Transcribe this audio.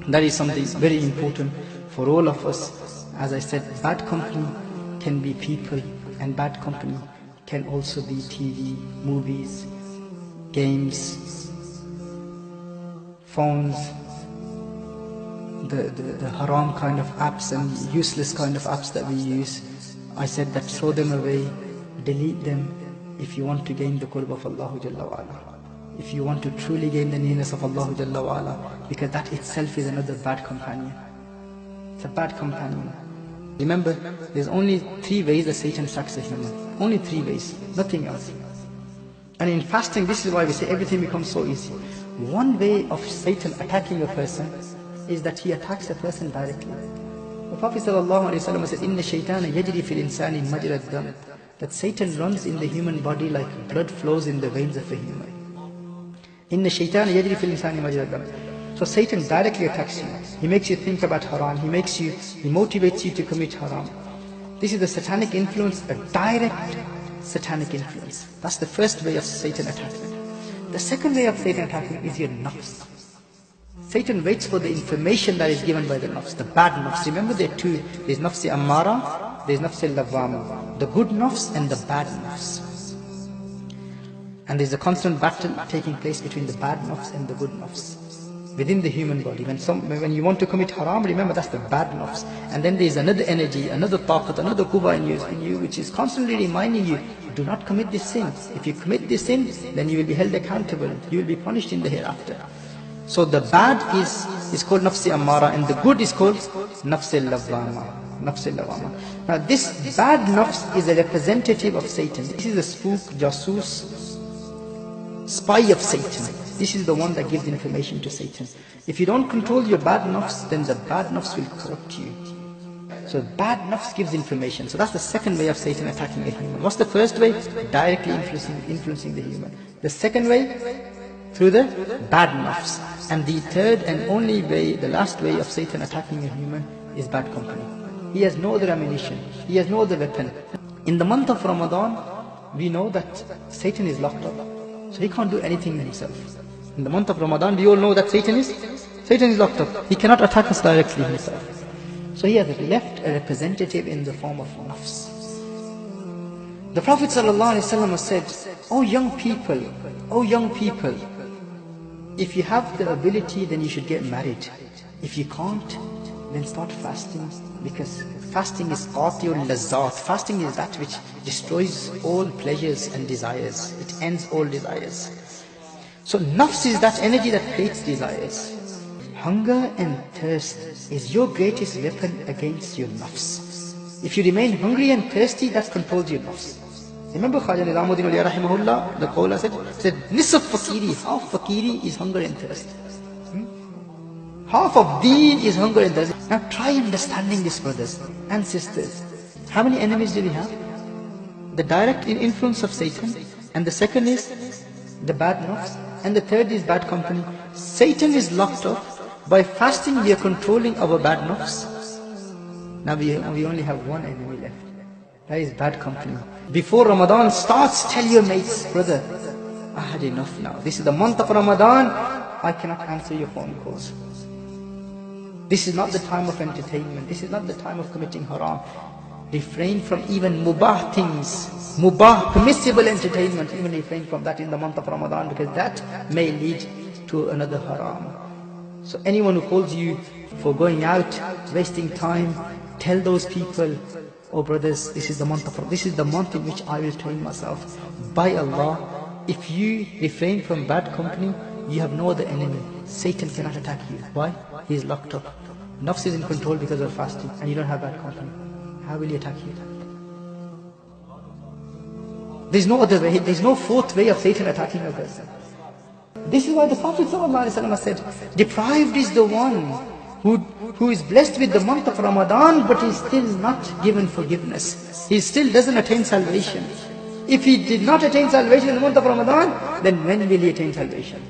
That is something very important for all of us. As I said, bad company can be people, and bad company can also be TV, movies, games, phones, the haram kind of apps and useless kind of apps that we use. I said that throw them away, delete them if you want to gain the qurb of Allah Jalla wa Ala. If you want to truly gain the nearness of Allah Jalla wa Ala, because that itself is another bad companion. It's a bad companion. Remember, there's only 3 ways that Satan attacks a human. Only 3 ways, nothing else. And in fasting, this is why we say everything becomes so easy. One way of Satan attacking a person is that he attacks a person directly. The Prophet ﷺ said, "Inna shaytana yajri fil insani majra ad-dam," that Satan runs in the human body like blood flows in the veins of a human. Inna shaytana yajri fil insani majra ad-dam. So Satan directly attacks you. He makes you think about haram. He motivates you to commit haram. This is the satanic influence, a direct satanic influence. That's the first way of Satan attacking. The second way of Satan attacking is your nafs. Satan waits for the information that is given by the nafs, the bad nafs. Remember there are 2. There's nafs ḥmārā, there's nafs lawwāma. The good nafs and the bad nafs. And there's a constant battle taking place between the bad nafs and the good nafs within the human body. When you want to commit haram, remember that's the bad nafs. And then there's another energy, another taqat, another quwwa in you, which is constantly reminding you, do not commit this sin. If you commit this sin, then you will be held accountable. You will be punished in the hereafter. So the bad is called nafs ḥmārā, and the good is called nafs lawwāma. Now this bad nafs is a representative of Satan. This is a spook, jasus, spy of Satan. This is the one that gives information to Satan. If you don't control your bad nafs, then the bad nafs will corrupt you. So bad nafs gives information. So that's the second way of Satan attacking a human. What's the first way? Directly influencing the human. The second way? Through the bad nafs. And the third and only way, the last way of Satan attacking a human is bad company. He has no other ammunition. He has no other weapon. In the month of Ramadan, we know that Satan is locked up. So he can't do anything himself. In the month of Ramadan, we all know that Satan is locked up. He cannot attack us directly himself. So he has left a representative in the form of nafs. The Prophet ﷺ said, "O young people, if you have the ability, then you should get married. If you can't, then start fasting, because fasting is qāti'ul lazzāt. Fasting is that which destroys all pleasures and desires. It ends all desires." So nafs is that energy that creates desires. Hunger and thirst is your greatest weapon against your nafs. If you remain hungry and thirsty, that controls your nafs. Remember Khwaja Nizamuddin Awliya rahimahullah, the Qawla said, nisf fakiri, half fakiri is hunger and thirst. Half of deen is hunger and thirst. Now try understanding this, brothers and sisters. How many enemies do we have? The direct influence of Satan, and the second is the bad nafs, and the third is bad company. Satan is locked up. By fasting we are controlling our bad nafs. Now we only have one enemy left. That is bad company. Before Ramadan starts, tell your mates, brother, I had enough now. This is the month of Ramadan. I cannot answer your phone calls. This is not the time of entertainment. This is not the time of committing haram. Refrain from even mubah things. Mubah, permissible entertainment. Even refrain from that in the month of Ramadan, because that may lead to another haram. So anyone who calls you for going out, wasting time, tell those people, oh brothers, this is the month in which I will train myself. By Allah, if you refrain from bad company, you have no other enemy. Satan cannot attack you. Why? He is locked up. Nafs is in control because of fasting, and you don't have bad company. How will he attack you? There's no other way. There's no fourth way of Satan attacking a person. This is why the Prophet ﷺ said, deprived is the one who is blessed with the month of Ramadan, but is still not given forgiveness. He still doesn't attain salvation. If he did not attain salvation in the month of Ramadan, then when will he attain salvation?